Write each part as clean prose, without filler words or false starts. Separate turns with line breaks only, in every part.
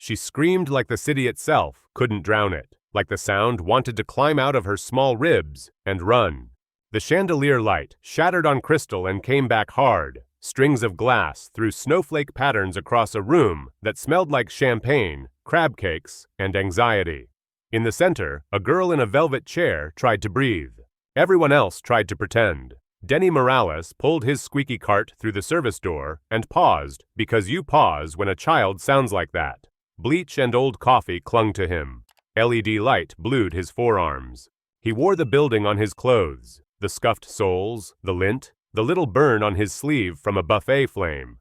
She screamed like the city itself couldn't drown it, like the sound wanted to climb out of her small ribs and run. The chandelier light shattered on crystal and came back hard. Strings of glass threw snowflake patterns across a room that smelled like champagne, crab cakes, and anxiety. In the center, a girl in a velvet chair tried to breathe. Everyone else tried to pretend. Denny Morales pulled his squeaky cart through the service door and paused because you pause when a child sounds like that. Bleach and old coffee clung to him. LED light blued his forearms. He wore the building on his clothes, the scuffed soles, the lint, the little burn on his sleeve from a buffet flame.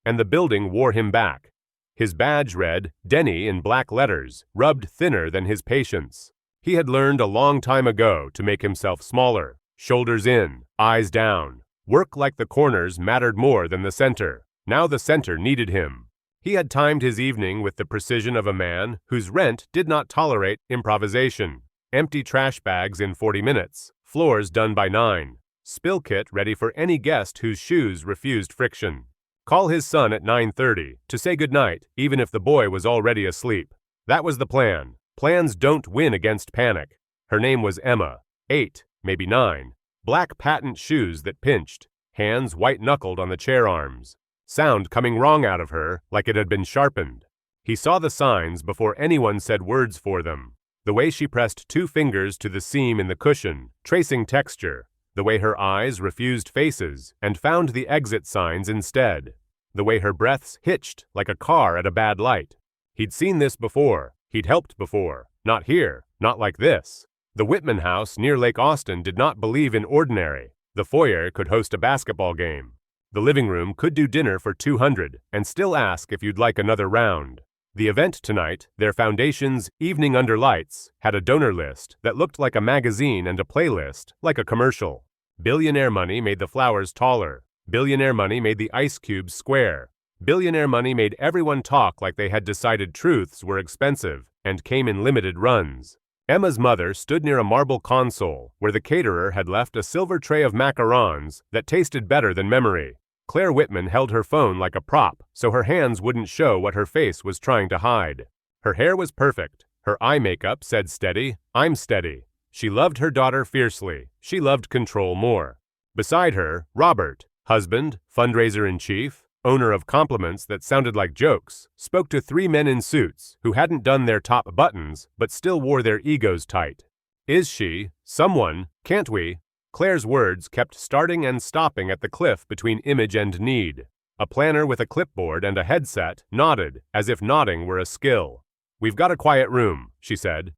And the building wore him back. His badge read, Denny in black letters, rubbed thinner than his patience. He had learned a long time ago to make himself smaller, shoulders in, eyes down. Work like the corners mattered more than the center. Now the center needed him. He had timed his evening with the precision of a man whose rent did not tolerate improvisation. Empty trash bags in 40 minutes, floors done by 9. Spill kit ready for any guest whose shoes refused friction. Call his son at 9:30 to say goodnight, even if the boy was already asleep. That was the plan. Plans don't win against panic. Her name was Emma. 8, maybe 9. Black patent shoes that pinched. Hands white-knuckled on the chair arms. Sound coming wrong out of her like it had been sharpened. He saw the signs before anyone said words for them. The way she pressed 2 fingers to the seam in the cushion, tracing texture. The way her eyes refused faces and found the exit signs instead. The way her breaths hitched like a car at a bad light. He'd seen this before. He'd helped before. Not here. Not like this. The Whitman house near Lake Austin did not believe in ordinary. The foyer could host a basketball game. The living room could do dinner for 200 and still ask if you'd like another round. The event tonight, their foundation's Evening Under Lights, had a donor list that looked like a magazine and a playlist like a commercial. Billionaire money made the flowers taller. Billionaire money made the ice cubes square. Billionaire money made everyone talk like they had decided truths were expensive and came in limited runs. Emma's mother stood near a marble console where the caterer had left a silver tray of macarons that tasted better than memory. Claire Whitman held her phone like a prop so her hands wouldn't show what her face was trying to hide. Her hair was perfect. Her eye makeup said steady, I'm steady. She loved her daughter fiercely. She loved control more. Beside her, Robert, husband, fundraiser-in-chief, owner of compliments that sounded like jokes, spoke to 3 men in suits who hadn't done their top buttons but still wore their egos tight. Is she, someone, can't we? Claire's words kept starting and stopping at the cliff between image and need. A planner with a clipboard and a headset nodded, as if nodding were a skill. We've got a quiet room, she said.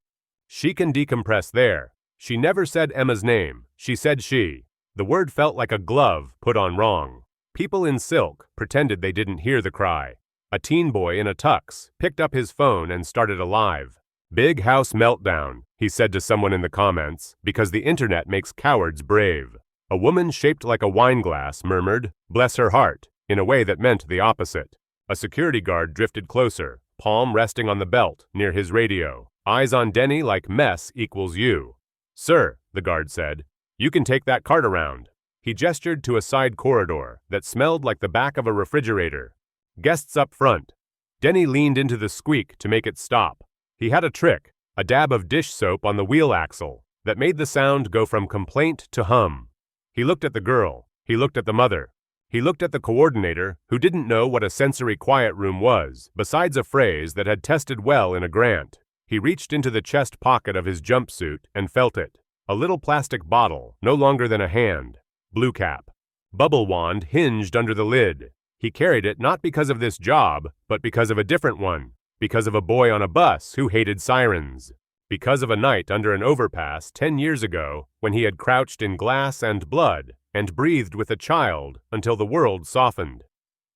She can decompress there. She never said Emma's name. She said she. The word felt like a glove put on wrong. People in silk pretended they didn't hear the cry. A teen boy in a tux picked up his phone and started a live. Big house meltdown, he said to someone in the comments, because the internet makes cowards brave. A woman shaped like a wine glass murmured, bless her heart, in a way that meant the opposite. A security guard drifted closer, palm resting on the belt near his radio. Eyes on Denny like mess equals you. Sir, the guard said, you can take that cart around. He gestured to a side corridor that smelled like the back of a refrigerator. Guests up front. Denny leaned into the squeak to make it stop. He had a trick, a dab of dish soap on the wheel axle, that made the sound go from complaint to hum. He looked at the girl. He looked at the mother. He looked at the coordinator, who didn't know what a sensory quiet room was, besides a phrase that had tested well in a grant. He reached into the chest pocket of his jumpsuit and felt it. A little plastic bottle, no longer than a hand. Blue cap. Bubble wand hinged under the lid. He carried it not because of this job, but because of a different one. Because of a boy on a bus who hated sirens. Because of a night under an overpass 10 years ago when he had crouched in glass and blood and breathed with a child until the world softened.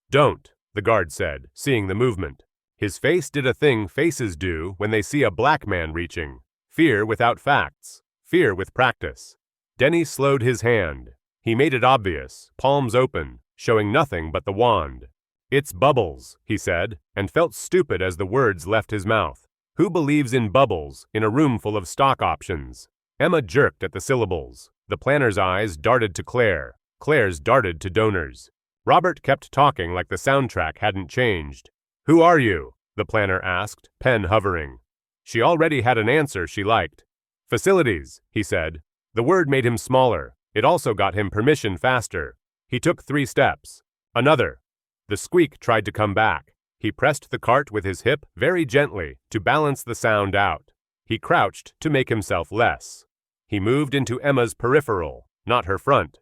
Don't, the guard said, seeing the movement. His face did a thing faces do when they see a black man reaching. Fear without facts. Fear with practice. Denny slowed his hand. He made it obvious, palms open, showing nothing but the wand. It's bubbles, he said, and felt stupid as the words left his mouth. Who believes in bubbles in a room full of stock options? Emma jerked at the syllables. The planner's eyes darted to Claire. Claire's darted to donors. Robert kept talking like the soundtrack hadn't changed. Who are you? the planner asked, pen hovering. She already had an answer she liked. Facilities, he said. The word made him smaller. It also got him permission faster. He took 3 steps. Another. The squeak tried to come back. He pressed the cart with his hip very gently to balance the sound out. He crouched to make himself less. He moved into Emma's peripheral, not her front.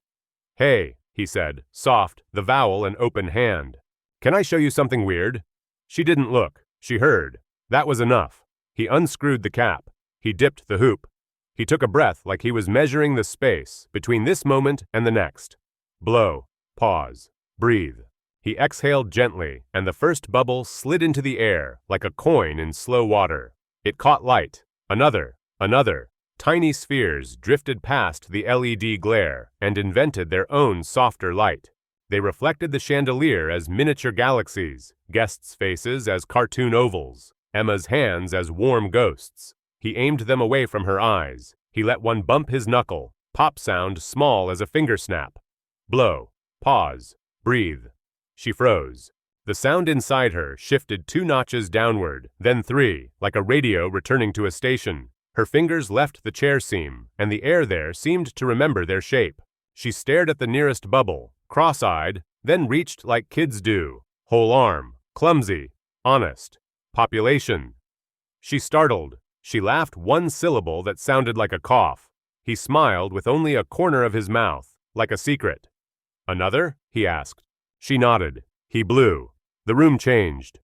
Hey, he said, soft, the vowel an open hand. Can I show you something weird? She didn't look. She heard. That was enough. He unscrewed the cap. He dipped the hoop. He took a breath like he was measuring the space between this moment and the next. Blow. Pause. Breathe. He exhaled gently, and the first bubble slid into the air like a coin in slow water. It caught light. Another. Another. Tiny spheres drifted past the LED glare and invented their own softer light. They reflected the chandelier as miniature galaxies, guests' faces as cartoon ovals, Emma's hands as warm ghosts. He aimed them away from her eyes. He let one bump his knuckle, pop sound small as a finger snap. Blow. Pause. Breathe. She froze. The sound inside her shifted 2 notches downward, then 3, like a radio returning to a station. Her fingers left the chair seam, and the air there seemed to remember their shape. She stared at the nearest bubble, cross-eyed, then reached like kids do. Whole arm, clumsy, honest. Population. She startled. She laughed one syllable that sounded like a cough. He smiled with only a corner of his mouth, like a secret. Another? He asked. She nodded. He blew. The room changed.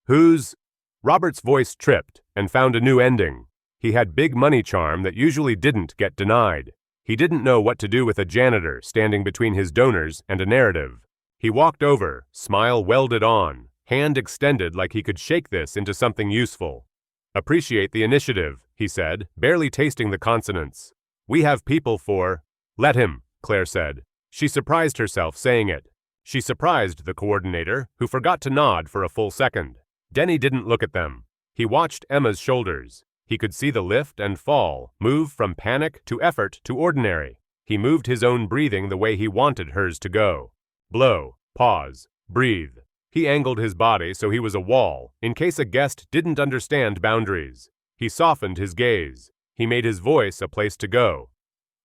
Who's? Robert's voice tripped and found a new ending. He had big money charm that usually didn't get denied. He didn't know what to do with a janitor standing between his donors and a narrative. He walked over, smile welded on, hand extended like he could shake this into something useful. Appreciate the initiative, he said, barely tasting the consonants. We have people for… Let him, Claire said. She surprised herself saying it. She surprised the coordinator, who forgot to nod for a full second. Denny didn't look at them. He watched Emma's shoulders. He could see the lift and fall, move from panic to effort to ordinary. He moved his own breathing the way he wanted hers to go. Blow, pause, breathe. He angled his body so he was a wall, in case a guest didn't understand boundaries. He softened his gaze. He made his voice a place to go.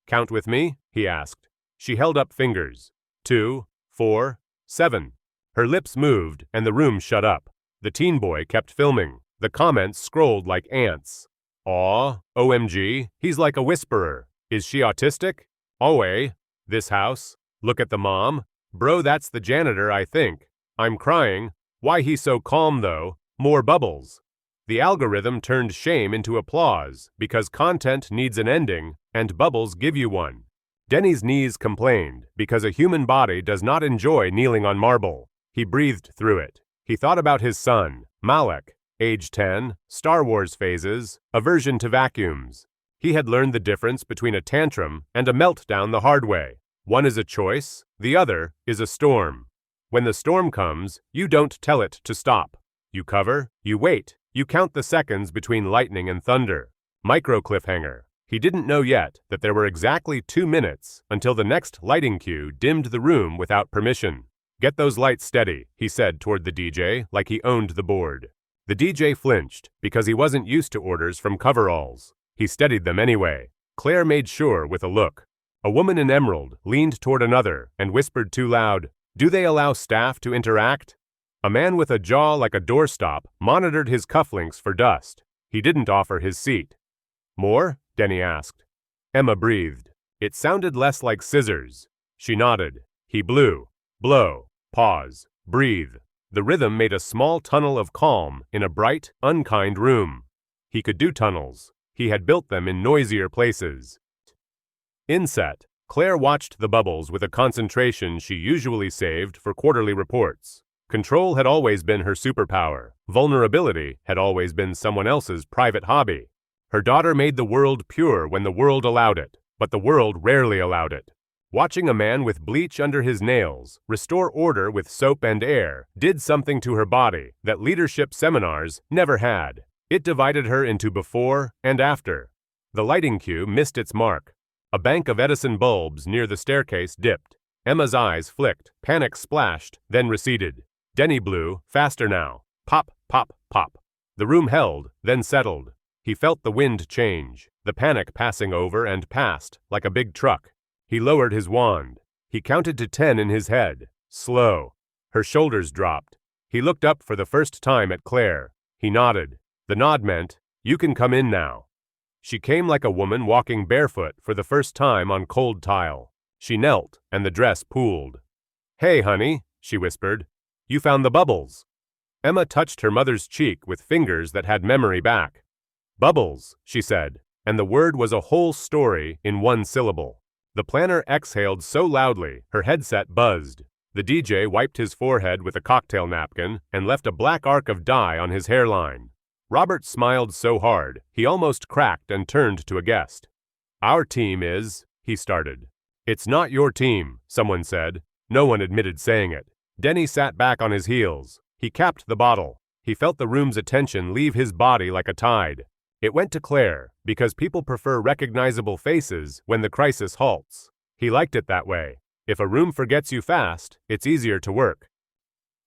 Count with me? He asked. She held up fingers. 2, 4, 7. Her lips moved, and the room shut up. The teen boy kept filming. The comments scrolled like ants. Aw, OMG, he's like a whisperer. Is she autistic? Owe, this house. Look at the mom. Bro, that's the janitor, I think. I'm crying. Why he so calm though? More bubbles. The algorithm turned shame into applause because content needs an ending and bubbles give you one. Denny's knees complained because a human body does not enjoy kneeling on marble. He breathed through it. He thought about his son, Malek, age 10, Star Wars phases, aversion to vacuums. He had learned the difference between a tantrum and a meltdown the hard way. One is a choice, the other is a storm. When the storm comes, you don't tell it to stop. You cover, you wait, you count the seconds between lightning and thunder. Micro cliffhanger. He didn't know yet that there were exactly 2 minutes until the next lighting cue dimmed the room without permission. Get those lights steady, he said toward the DJ like he owned the board. The DJ flinched because he wasn't used to orders from coveralls. He steadied them anyway. Claire made sure with a look. A woman in emerald leaned toward another and whispered too loud, "Do they allow staff to interact?" A man with a jaw like a doorstop monitored his cufflinks for dust. He didn't offer his seat. More? Denny asked. Emma breathed. It sounded less like scissors. She nodded. He blew. Blow. Pause. Breathe. The rhythm made a small tunnel of calm in a bright, unkind room. He could do tunnels. He had built them in noisier places. Inset. Claire watched the bubbles with a concentration she usually saved for quarterly reports. Control had always been her superpower. Vulnerability had always been someone else's private hobby. Her daughter made the world pure when the world allowed it, but the world rarely allowed it. Watching a man with bleach under his nails restore order with soap and air did something to her body that leadership seminars never had. It divided her into before and after. The lighting cue missed its mark. A bank of Edison bulbs near the staircase dipped. Emma's eyes flicked, panic splashed, then receded. Denny blew, faster now. Pop, pop, pop. The room held, then settled. He felt the wind change, the panic passing over and past, like a big truck. He lowered his wand. He counted to 10 in his head. Slow. Her shoulders dropped. He looked up for the first time at Claire. He nodded. The nod meant, "You can come in now." She came like a woman walking barefoot for the first time on cold tile. She knelt, and the dress pooled. "Hey, honey," she whispered. "You found the bubbles." Emma touched her mother's cheek with fingers that had memory back. "Bubbles," she said, and the word was a whole story in one syllable. The planner exhaled so loudly, her headset buzzed. The DJ wiped his forehead with a cocktail napkin and left a black arc of dye on his hairline. Robert smiled so hard, he almost cracked and turned to a guest. "Our team is," he started. "It's not your team," someone said. No one admitted saying it. Denny sat back on his heels. He capped the bottle. He felt the room's attention leave his body like a tide. It went to Claire, because people prefer recognizable faces when the crisis halts. He liked it that way. If a room forgets you fast, it's easier to work.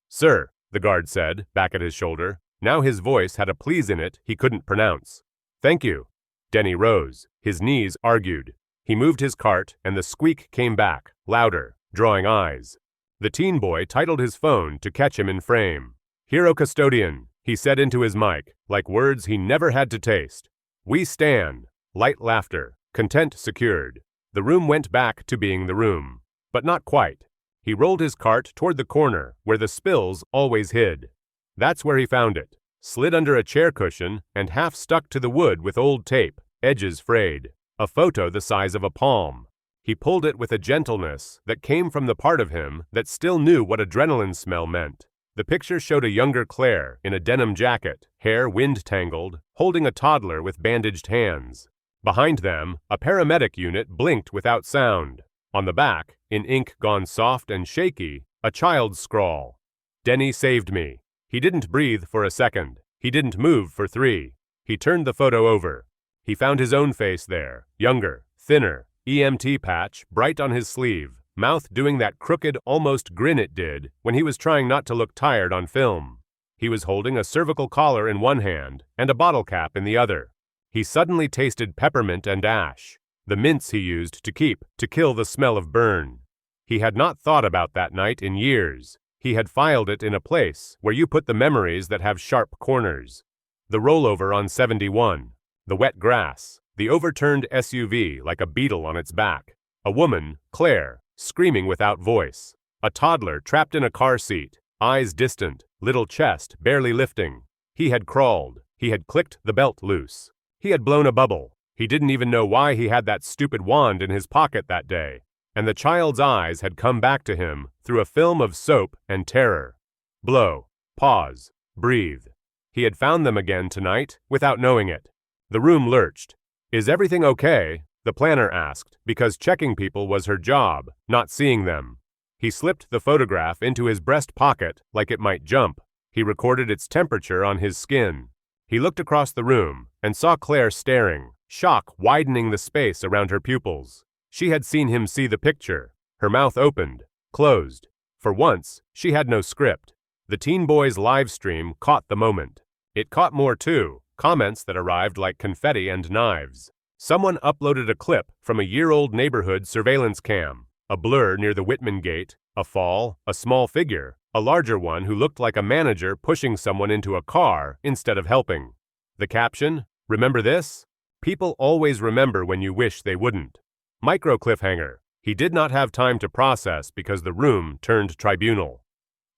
"Sir," the guard said, back at his shoulder. Now his voice had a please in it he couldn't pronounce. "Thank you." Denny rose. His knees argued. He moved his cart, and the squeak came back, louder, drawing eyes. The teen boy titled his phone to catch him in frame. "Hero custodian," he said into his mic, like words he never had to taste. "We stand." Light laughter. Content secured. The room went back to being the room. But not quite. He rolled his cart toward the corner, where the spills always hid. That's where he found it, slid under a chair cushion and half stuck to the wood with old tape, edges frayed. A photo the size of a palm. He pulled it with a gentleness that came from the part of him that still knew what adrenaline smell meant. The picture showed a younger Claire in a denim jacket, hair wind-tangled, holding a toddler with bandaged hands. Behind them, a paramedic unit blinked without sound. On the back, in ink gone soft and shaky, a child's scrawl. "Denny saved me." He didn't breathe for a second. He didn't move for 3. He turned the photo over. He found his own face there, younger, thinner, EMT patch bright on his sleeve, mouth doing that crooked, almost grin it did when he was trying not to look tired on film. He was holding a cervical collar in one hand and a bottle cap in the other. He suddenly tasted peppermint and ash, the mints he used to kill the smell of burn. He had not thought about that night in years. He had filed it in a place where you put the memories that have sharp corners. The rollover on 71, the wet grass, the overturned SUV like a beetle on its back, a woman, Claire, screaming without voice, a toddler trapped in a car seat, eyes distant, little chest barely lifting. He had crawled. He had clicked the belt loose. He had blown a bubble. He didn't even know why he had that stupid wand in his pocket that day. And the child's eyes had come back to him through a film of soap and terror. Blow. Pause. Breathe. He had found them again tonight without knowing it. The room lurched. "Is everything okay?" the planner asked, because checking people was her job, not seeing them. He slipped the photograph into his breast pocket like it might jump. He recorded its temperature on his skin. He looked across the room and saw Claire staring, shock widening the space around her pupils. She had seen him see the picture. Her mouth opened, closed. For once, she had no script. The teen boy's live stream caught the moment. It caught more too, comments that arrived like confetti and knives. Someone uploaded a clip from a year-old neighborhood surveillance cam, a blur near the Whitman gate, a fall, a small figure, a larger one who looked like a manager pushing someone into a car instead of helping. The caption, "Remember this? People always remember when you wish they wouldn't." Micro cliffhanger. He did not have time to process because the room turned tribunal.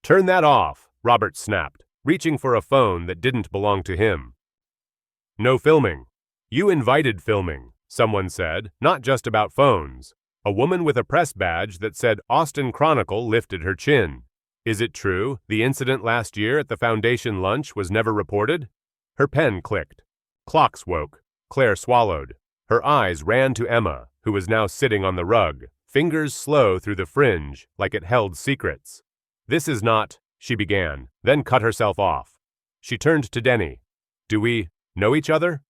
"Turn that off," Robert snapped, reaching for a phone that didn't belong to him. "No filming." "You invited filming," someone said, not just about phones. A woman with a press badge that said Austin Chronicle lifted her chin. "Is it true the incident last year at the foundation lunch was never reported?" Her pen clicked. Clocks woke. Claire swallowed. Her eyes ran to Emma, who was now sitting on the rug, fingers slow through the fringe like it held secrets. "This is not," she began, then cut herself off. She turned to Denny. "Do we know each other?"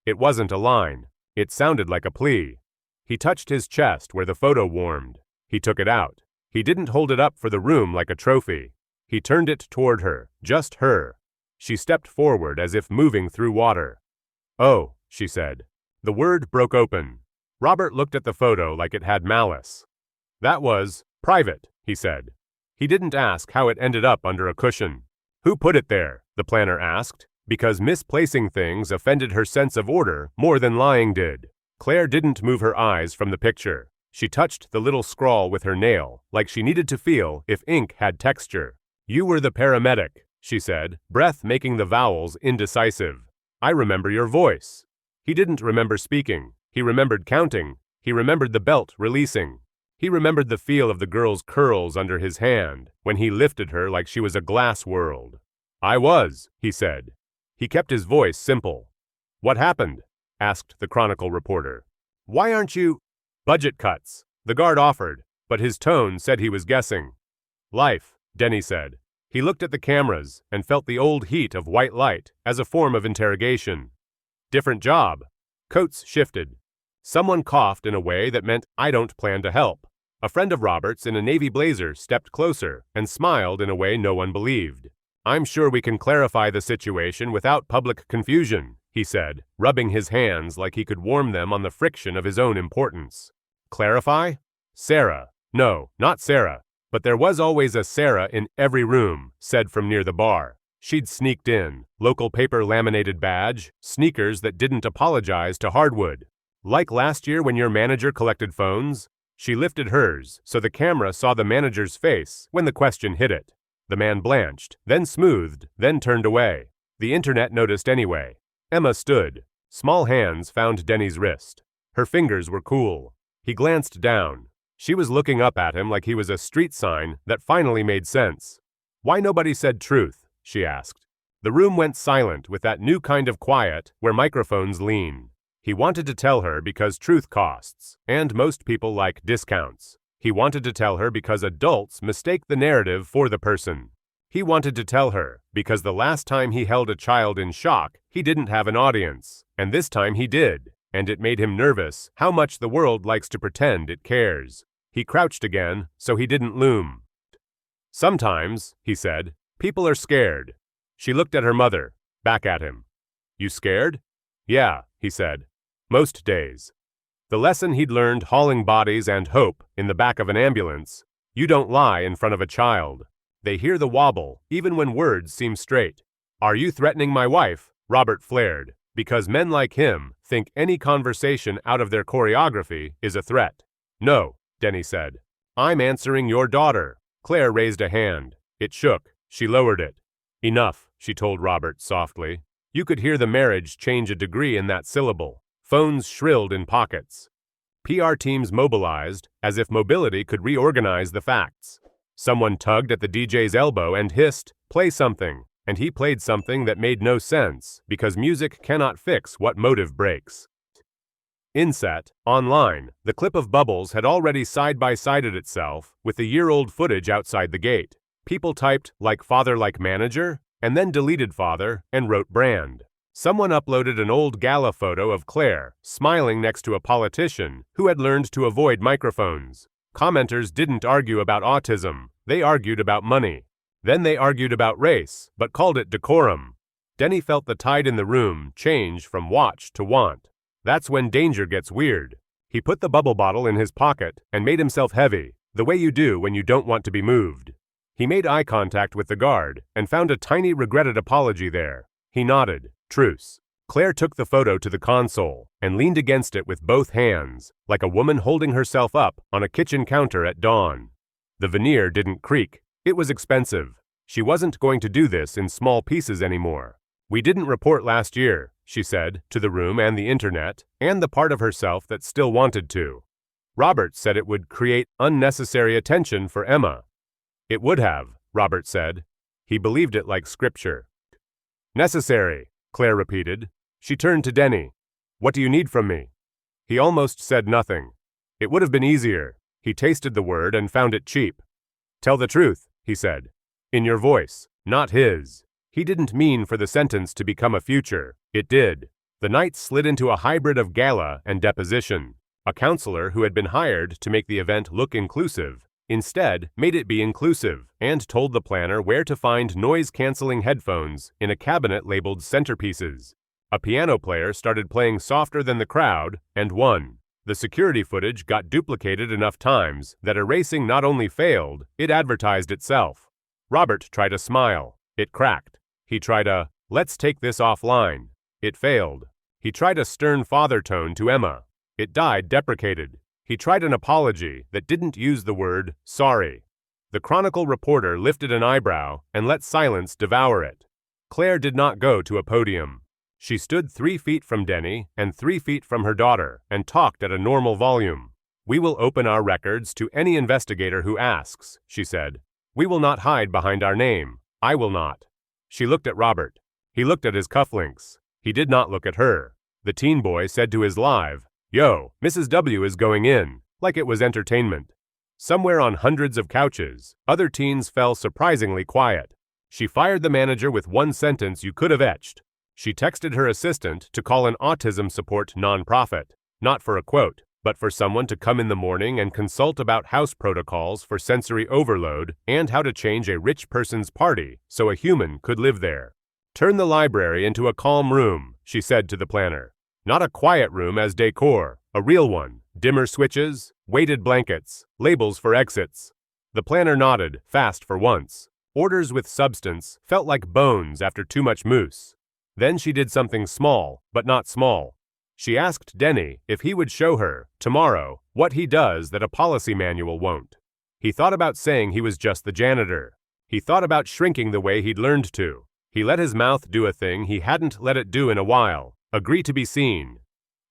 It wasn't a line. It sounded like a plea. He touched his chest where the photo warmed. He took it out. He didn't hold it up for the room like a trophy. He turned it toward her, just her, She stepped forward as if moving through water. "Oh," she said. The word broke open. Robert looked at the photo like it had malice. "That was private," he said. He didn't ask how it ended up under a cushion. "Who put it there?" the planner asked, because misplacing things offended her sense of order more than lying did. Claire didn't move her eyes from the picture. She touched the little scrawl with her nail, like she needed to feel if ink had texture. "You were the paramedic," she said, breath making the vowels indecisive. "I remember your voice." He didn't remember speaking. He remembered counting. He remembered the belt releasing. He remembered the feel of the girl's curls under his hand when he lifted her like she was a glass world. "I was," he said. He kept his voice simple. "What happened?" asked the Chronicle reporter. "Why aren't you—" "Budget cuts," the guard offered, but his tone said he was guessing. "Life," Denny said. He looked at the cameras and felt the old heat of white light as a form of interrogation. "Different job." Coats shifted. Someone coughed in a way that meant, "I don't plan to help." A friend of Robert's in a navy blazer stepped closer and smiled in a way no one believed. "I'm sure we can clarify the situation without public confusion," he said, rubbing his hands like he could warm them on the friction of his own importance. "Clarify?" "Sarah." "No, not Sarah. But there was always a Sarah in every room," said from near the bar. She'd sneaked in, local paper laminated badge, sneakers that didn't apologize to hardwood. "Like last year when your manager collected phones?" She lifted hers so the camera saw the manager's face when the question hit it. The man blanched, then smoothed, then turned away. The internet noticed anyway. Emma stood. Small hands found Denny's wrist. Her fingers were cool. He glanced down. She was looking up at him like he was a street sign that finally made sense. "Why nobody said truth?" she asked. The room went silent with that new kind of quiet where microphones lean. He wanted to tell her because truth costs, and most people like discounts. He wanted to tell her because adults mistake the narrative for the person. He wanted to tell her because the last time he held a child in shock, he didn't have an audience, and this time he did, and it made him nervous how much the world likes to pretend it cares. He crouched again, so he didn't loom. "Sometimes," he said, "people are scared." She looked at her mother, back at him. "You scared?" "Yeah," he said. "Most days." The lesson he'd learned hauling bodies and hope in the back of an ambulance: you don't lie in front of a child. They hear the wobble, even when words seem straight. "Are you threatening my wife?" Robert flared, because men like him think any conversation out of their choreography is a threat. "No," Denny said. "I'm answering your daughter." Claire raised a hand. It shook. She lowered it. "Enough," she told Robert softly. You could hear the marriage change a degree in that syllable. Phones shrilled in pockets. PR teams mobilized, as if mobility could reorganize the facts. Someone tugged at the DJ's elbow and hissed, "Play something," and he played something that made no sense, because music cannot fix what motive breaks. Inset, online, the clip of Bubbles had already side-by-sided itself with the year-old footage outside the gate. People typed, "like father like manager," and then deleted father and wrote brand. Someone uploaded an old gala photo of Claire, smiling next to a politician who had learned to avoid microphones. Commenters didn't argue about autism, they argued about money. Then they argued about race, but called it decorum. Denny felt the tide in the room change from watch to want. That's when danger gets weird. He put the bubble bottle in his pocket and made himself heavy, the way you do when you don't want to be moved. He made eye contact with the guard and found a tiny regretted apology there. He nodded. Truce. Claire took the photo to the console and leaned against it with both hands, like a woman holding herself up on a kitchen counter at dawn. The veneer didn't creak. It was expensive. She wasn't going to do this in small pieces anymore. "We didn't report last year," she said, to the room and the internet, and the part of herself that still wanted to. Robert said it would create unnecessary attention for Emma. "It would have," Robert said. He believed it like scripture. "Necessary," Claire repeated. She turned to Denny. "What do you need from me?" He almost said nothing. It would have been easier. He tasted the word and found it cheap. "Tell the truth," he said. In your voice, not his. He didn't mean for the sentence to become a future. It did. The night slid into a hybrid of gala and deposition. A counselor who had been hired to make the event look inclusive Instead, made it be inclusive, and told the planner where to find noise-canceling headphones in a cabinet labeled centerpieces. A piano player started playing softer than the crowd, and won. The security footage got duplicated enough times that erasing not only failed, it advertised itself. Robert tried a smile. It cracked. He tried a, "Let's take this offline." It failed. He tried a stern father tone to Emma. It died deprecated. He tried an apology that didn't use the word sorry. The Chronicle reporter lifted an eyebrow and let silence devour it. Claire did not go to a podium. She stood 3 feet from Denny and 3 feet from her daughter and talked at a normal volume. "We will open our records to any investigator who asks," she said. "We will not hide behind our name. I will not." She looked at Robert. He looked at his cufflinks. He did not look at her. The teen boy said to his live, "Yo, Mrs. W is going in," like it was entertainment. Somewhere on hundreds of couches, other teens fell surprisingly quiet. She fired the manager with one sentence you could have etched. She texted her assistant to call an autism support nonprofit, not for a quote, but for someone to come in the morning and consult about house protocols for sensory overload and how to change a rich person's party so a human could live there. "Turn the library into a calm room," she said to the planner. "Not a quiet room as decor, a real one. Dimmer switches, weighted blankets, labels for exits." The planner nodded, fast for once. Orders with substance felt like bones after too much mousse. Then she did something small, but not small. She asked Denny if he would show her, tomorrow, what he does that a policy manual won't. He thought about saying he was just the janitor. He thought about shrinking the way he'd learned to. He let his mouth do a thing he hadn't let it do in a while. Agree to be seen.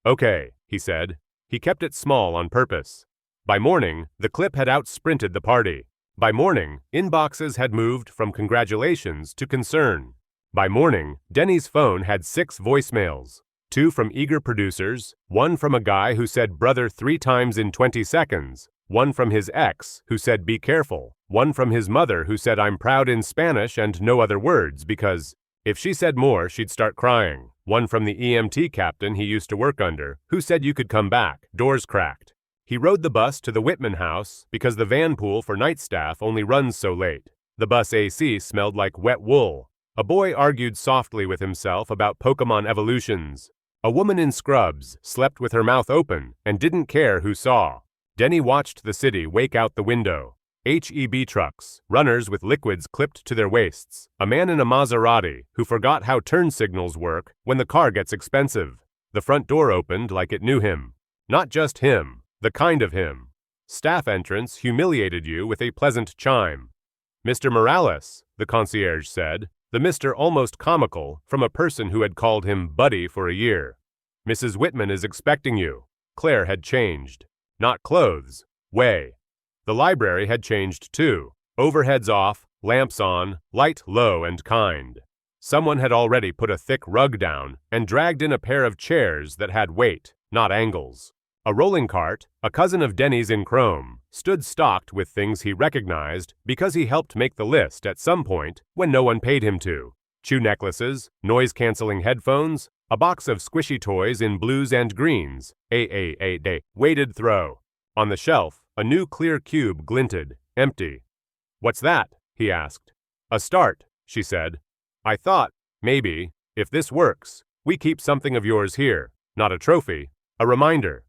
"Okay," he said. He kept it small on purpose. By morning, the clip had outsprinted the party. By morning, inboxes had moved from congratulations to concern. By morning, Denny's phone had 6 voicemails. 2 from eager producers, 1 from a guy who said brother 3 times in 20 seconds, 1 from his ex who said be careful, 1 from his mother who said I'm proud in Spanish and no other words because if she said more she'd start crying, 1 from the EMT captain he used to work under who said you could come back, doors cracked. He rode the bus to the Whitman house because the van pool for night staff only runs so late. The bus AC smelled like wet wool. A boy argued softly with himself about Pokemon evolutions. A woman in scrubs slept with her mouth open and didn't care who saw. Denny watched the city wake out the window. HEB trucks, runners with liquids clipped to their waists, a man in a Maserati who forgot how turn signals work when the car gets expensive. The front door opened like it knew him. Not just him, the kind of him. Staff entrance humiliated you with a pleasant chime. "Mr. Morales," the concierge said, the Mr. almost comical from a person who had called him buddy for a year. "Mrs. Whitman is expecting you." Claire had changed. Not clothes, way. The library had changed too. Overheads off, lamps on, light low and kind. Someone had already put a thick rug down and dragged in a pair of chairs that had weight, not angles. A rolling cart, a cousin of Denny's in chrome, stood stocked with things he recognized because he helped make the list at some point when no one paid him to. Chew necklaces, noise-canceling headphones, a box of squishy toys in blues and greens, weighted throw. On the shelf, a new clear cube glinted, empty. "What's that?" he asked. "A start," she said. "I thought, maybe, if this works, we keep something of yours here, not a trophy, a reminder."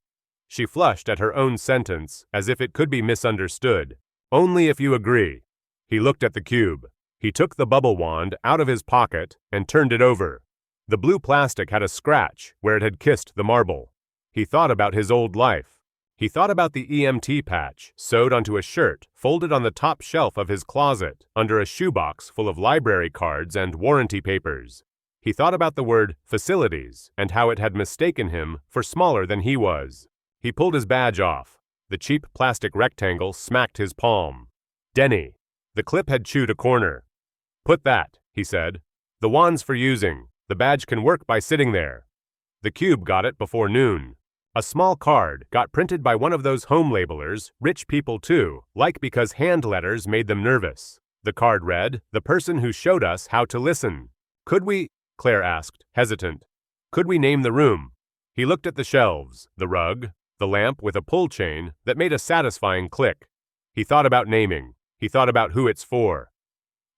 She flushed at her own sentence as if it could be misunderstood. "Only if you agree." He looked at the cube. He took the bubble wand out of his pocket and turned it over. The blue plastic had a scratch where it had kissed the marble. He thought about his old life. He thought about the EMT patch sewed onto a shirt folded on the top shelf of his closet under a shoebox full of library cards and warranty papers. He thought about the word facilities and how it had mistaken him for smaller than he was. He pulled his badge off. The cheap plastic rectangle smacked his palm. "Denny." The clip had chewed a corner. "Put that," he said. "The wand's for using. The badge can work by sitting there." The cube got it before noon. A small card got printed by one of those home labelers, rich people too, like because hand letters made them nervous. The card read, "The person who showed us how to listen." "Could we?" Claire asked, hesitant. "Could we name the room?" He looked at the shelves, the rug, the lamp with a pull chain that made a satisfying click. He thought about naming. He thought about who it's for.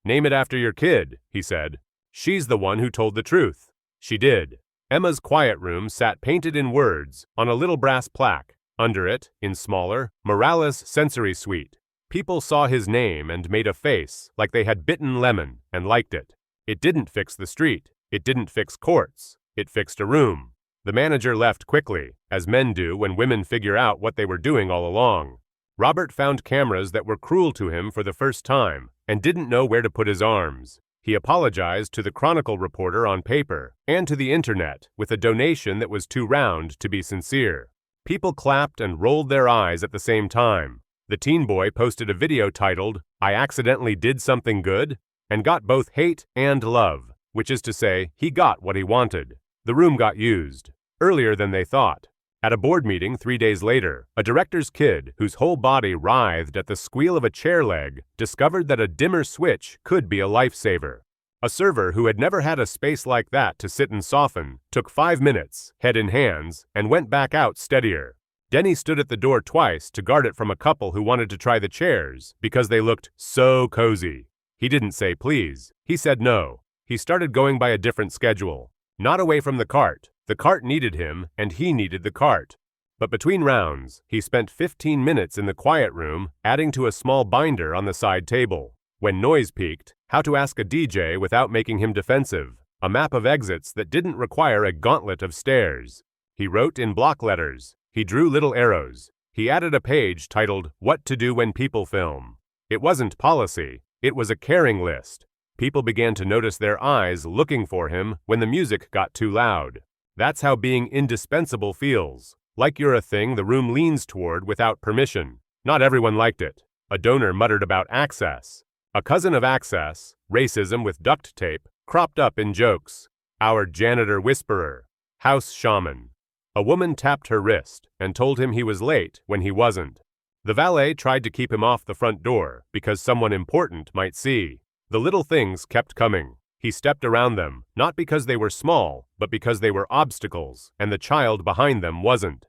"Name it after your kid," he said. "She's the one who told the truth." She did. Emma's quiet room sat painted in words on a little brass plaque. Under it, in smaller, Morales Sensory Suite. People saw his name and made a face like they had bitten lemon and liked it. It didn't fix the street. It didn't fix courts. It fixed a room. The manager left quickly, as men do when women figure out what they were doing all along. Robert found cameras that were cruel to him for the first time and didn't know where to put his arms. He apologized to the Chronicle reporter on paper and to the internet with a donation that was too round to be sincere. People clapped and rolled their eyes at the same time. The teen boy posted a video titled, "I Accidentally Did Something Good," and got both hate and love, which is to say, he got what he wanted. The room got used, earlier than they thought. At a board meeting 3 days later, a director's kid, whose whole body writhed at the squeal of a chair leg, discovered that a dimmer switch could be a lifesaver. A server who had never had a space like that to sit and soften took 5 minutes, head in hands, and went back out steadier. Denny stood at the door twice to guard it from a couple who wanted to try the chairs because they looked so cozy. He didn't say please. He said no. He started going by a different schedule. Not away from the cart. The cart needed him, and he needed the cart. But between rounds, he spent 15 minutes in the quiet room, adding to a small binder on the side table. When noise peaked, how to ask a DJ without making him defensive. A map of exits that didn't require a gauntlet of stairs. He wrote in block letters. He drew little arrows. He added a page titled, "What to Do When People Film." It wasn't policy. It was a caring list. People began to notice their eyes looking for him when the music got too loud. That's how being indispensable feels. Like you're a thing the room leans toward without permission. Not everyone liked it. A donor muttered about access. A cousin of access, racism with duct tape, cropped up in jokes. Our janitor whisperer. House shaman. A woman tapped her wrist and told him he was late when he wasn't. The valet tried to keep him off the front door because someone important might see. The little things kept coming. He stepped around them, not because they were small, but because they were obstacles, and the child behind them wasn't.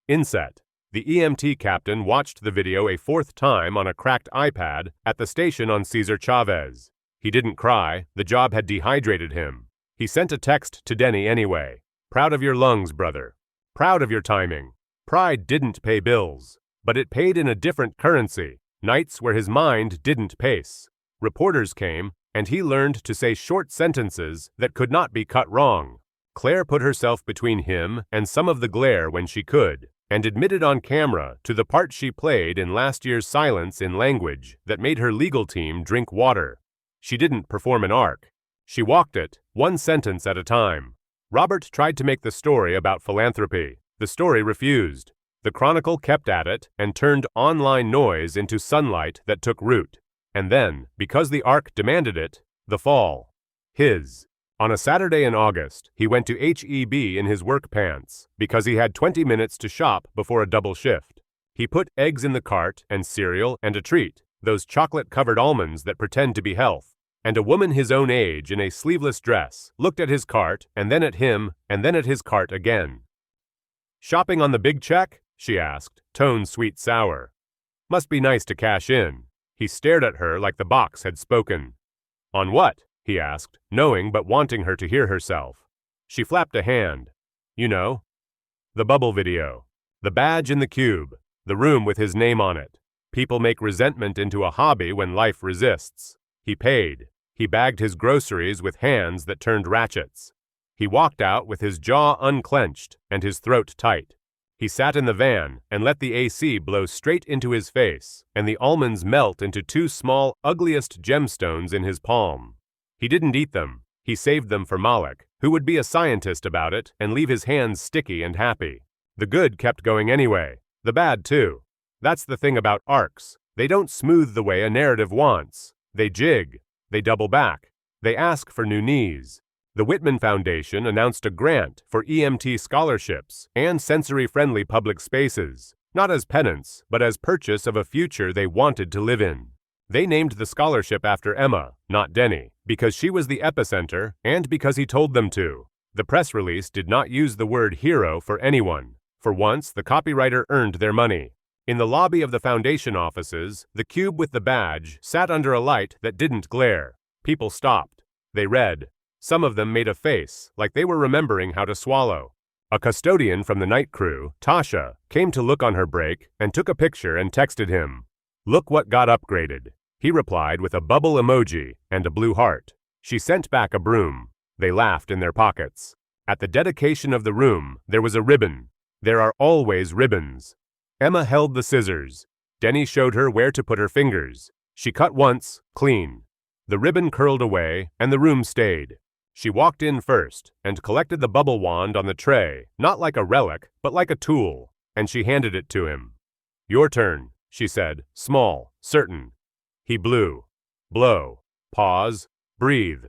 Inset. The EMT captain watched the video a 4th time on a cracked iPad at the station on Cesar Chavez. He didn't cry. The job had dehydrated him. He sent a text to Denny anyway. "Proud of your lungs, brother. Proud of your timing." Pride didn't pay bills, but it paid in a different currency, nights where his mind didn't pace. Reporters came, and he learned to say short sentences that could not be cut wrong. Claire put herself between him and some of the glare when she could, and admitted on camera to the part she played in last year's silence in language that made her legal team drink water. She didn't perform an arc. She walked it, one sentence at a time. Robert tried to make the story about philanthropy. The story refused. The Chronicle kept at it and turned online noise into sunlight that took root. And then, because the arc demanded it, the fall. His. On a Saturday in August, he went to H-E-B in his work pants because he had 20 minutes to shop before a double shift. He put eggs in the cart and cereal and a treat, those chocolate-covered almonds that pretend to be health. And a woman his own age in a sleeveless dress looked at his cart and then at him and then at his cart again. "Shopping on the big check?" she asked, tone sweet sour. "Must be nice to cash in." He stared at her like the box had spoken. "On what?" he asked, knowing but wanting her to hear herself. She flapped a hand. "You know. The bubble video. The badge in the cube. The room with his name on it. People make resentment into a hobby when life resists." He paid. He bagged his groceries with hands that turned ratchets. He walked out with his jaw unclenched and his throat tight. He sat in the van and let the AC blow straight into his face and the almonds melt into 2 small, ugliest gemstones in his palm. He didn't eat them. He saved them for Malik, who would be a scientist about it and leave his hands sticky and happy. The good kept going anyway. The bad, too. That's the thing about arcs. They don't smooth the way a narrative wants. They jig. They double back. They ask for new knees. The Whitman Foundation announced a grant for EMT scholarships and sensory-friendly public spaces, not as penance, but as purchase of a future they wanted to live in. They named the scholarship after Emma, not Denny, because she was the epicenter and because he told them to. The press release did not use the word hero for anyone. For once, the copywriter earned their money. In the lobby of the foundation offices, the cube with the badge sat under a light that didn't glare. People stopped. They read. Some of them made a face, like they were remembering how to swallow. A custodian from the night crew, Tasha, came to look on her break and took a picture and texted him. "Look what got upgraded." He replied with a bubble emoji and a blue heart. She sent back a broom. They laughed in their pockets. At the dedication of the room, there was a ribbon. There are always ribbons. Emma held the scissors. Denny showed her where to put her fingers. She cut once, clean. The ribbon curled away, and the room stayed. She walked in first, and collected the bubble wand on the tray, not like a relic, but like a tool, and she handed it to him. "Your turn," she said, small, certain. He blew. Blow. Pause. Breathe.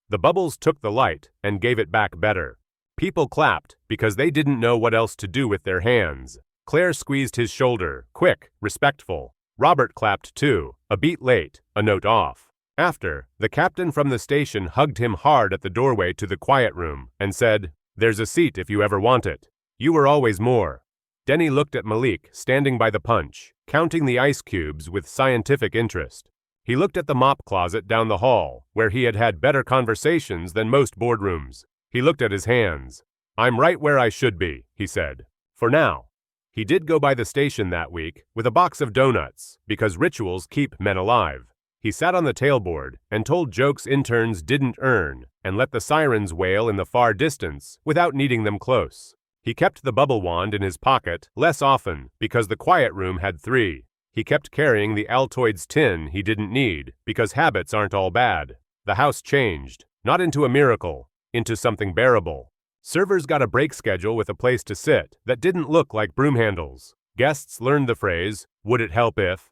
The bubbles took the light and gave it back better. People clapped because they didn't know what else to do with their hands. Claire squeezed his shoulder, quick, respectful. Robert clapped too, a beat late, a note off. After, the captain from the station hugged him hard at the doorway to the quiet room and said, "There's a seat if you ever want it. You were always more." Denny looked at Malik standing by the punch, counting the ice cubes with scientific interest. He looked at the mop closet down the hall, where he had had better conversations than most boardrooms. He looked at his hands. "I'm right where I should be," he said. "For now." He did go by the station that week with a box of donuts, because rituals keep men alive. He sat on the tailboard and told jokes interns didn't earn and let the sirens wail in the far distance without needing them close. He kept the bubble wand in his pocket less often because the quiet room had 3. He kept carrying the Altoids tin he didn't need because habits aren't all bad. The house changed, not into a miracle, into something bearable. Servers got a break schedule with a place to sit that didn't look like broom handles. Guests learned the phrase, "Would it help if?"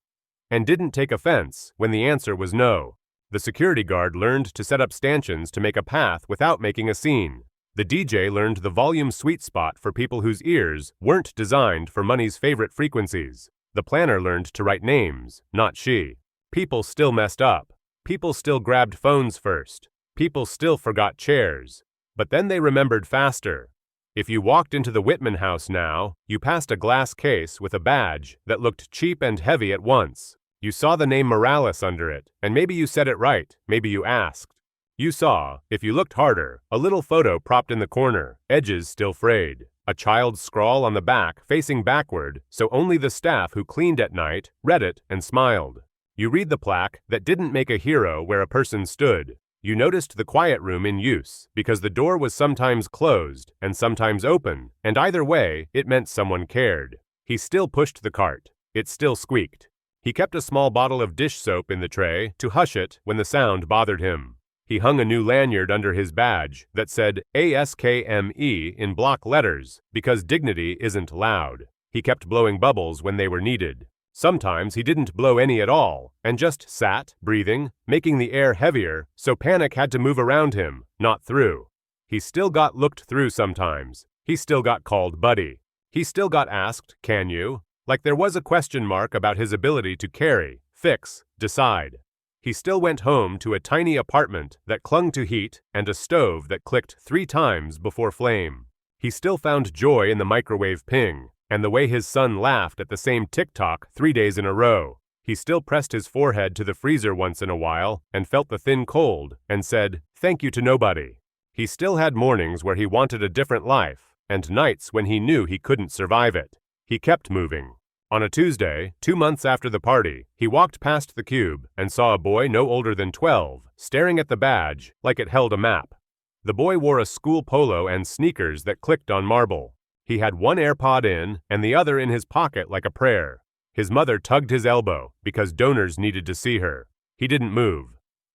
and didn't take offense when the answer was no. The security guard learned to set up stanchions to make a path without making a scene. The DJ learned the volume sweet spot for people whose ears weren't designed for money's favorite frequencies. The planner learned to write names, not she. People still messed up. People still grabbed phones first. People still forgot chairs. But then they remembered faster. If you walked into the Whitman house now, you passed a glass case with a badge that looked cheap and heavy at once. You saw the name Morales under it, and maybe you said it right, maybe you asked. You saw, if you looked harder, a little photo propped in the corner, edges still frayed. A child's scrawl on the back facing backward, so only the staff who cleaned at night read it and smiled. You read the plaque that didn't make a hero where a person stood. You noticed the quiet room in use because the door was sometimes closed and sometimes open, and either way, it meant someone cared. He still pushed the cart. It still squeaked. He kept a small bottle of dish soap in the tray to hush it when the sound bothered him. He hung a new lanyard under his badge that said ASKME in block letters because dignity isn't loud. He kept blowing bubbles when they were needed. Sometimes he didn't blow any at all and just sat, breathing, making the air heavier so panic had to move around him, not through. He still got looked through sometimes. He still got called buddy. He still got asked, "Can you?" Like there was a question mark about his ability to carry, fix, decide. He still went home to a tiny apartment that clung to heat and a stove that clicked 3 times before flame. He still found joy in the microwave ping and the way his son laughed at the same TikTok 3 days in a row. He still pressed his forehead to the freezer once in a while and felt the thin cold and said, "Thank you to nobody." He still had mornings where he wanted a different life and nights when he knew he couldn't survive it. He kept moving. On a Tuesday, 2 months after the party, he walked past the cube and saw a boy no older than 12, staring at the badge like it held a map. The boy wore a school polo and sneakers that clicked on marble. He had one AirPod in and the other in his pocket like a prayer. His mother tugged his elbow because donors needed to see her. He didn't move.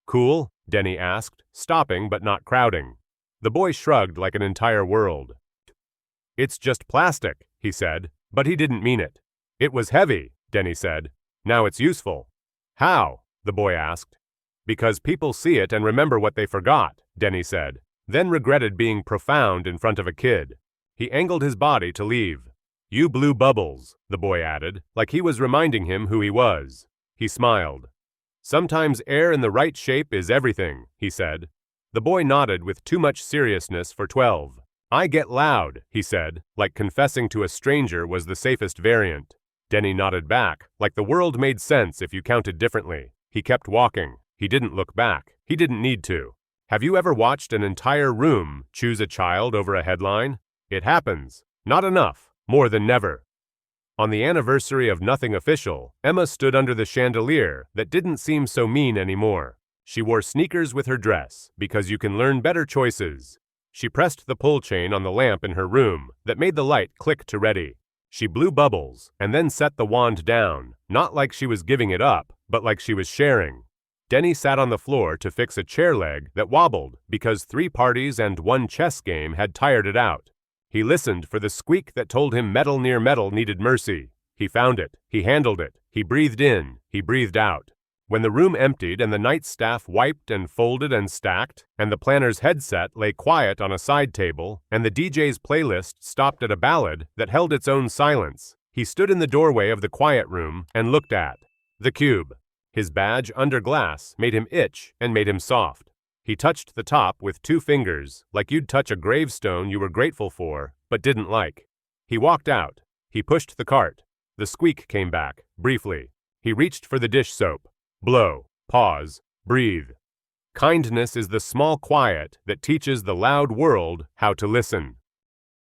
"Cool?" Denny asked, stopping but not crowding. The boy shrugged like an entire world. "It's just plastic," he said, but he didn't mean it. "It was heavy," Denny said. "Now it's useful." "How?" the boy asked. "Because people see it and remember what they forgot," Denny said, then regretted being profound in front of a kid. He angled his body to leave. "You blew bubbles," the boy added, like he was reminding him who he was. He smiled. "Sometimes air in the right shape is everything," he said. The boy nodded with too much seriousness for 12. "I get loud," he said, like confessing to a stranger was the safest variant. Denny nodded back, like the world made sense if you counted differently. He kept walking. He didn't look back. He didn't need to. Have you ever watched an entire room choose a child over a headline? It happens. Not enough. More than never. On the anniversary of Nothing Official, Emma stood under the chandelier that didn't seem so mean anymore. She wore sneakers with her dress, because you can learn better choices. She pressed the pull chain on the lamp in her room that made the light click to ready. She blew bubbles and then set the wand down, not like she was giving it up, but like she was sharing. Denny sat on the floor to fix a chair leg that wobbled because 3 parties and 1 chess game had tired it out. He listened for the squeak that told him metal near metal needed mercy. He found it. He handled it. He breathed in. He breathed out. When the room emptied and the night staff wiped and folded and stacked, and the planner's headset lay quiet on a side table, and the DJ's playlist stopped at a ballad that held its own silence, he stood in the doorway of the quiet room and looked at the cube. His badge under glass made him itch and made him soft. He touched the top with 2 fingers, like you'd touch a gravestone you were grateful for, but didn't like. He walked out. He pushed the cart. The squeak came back, briefly. He reached for the dish soap. Blow, pause, breathe. Kindness is the small quiet that teaches the loud world how to listen.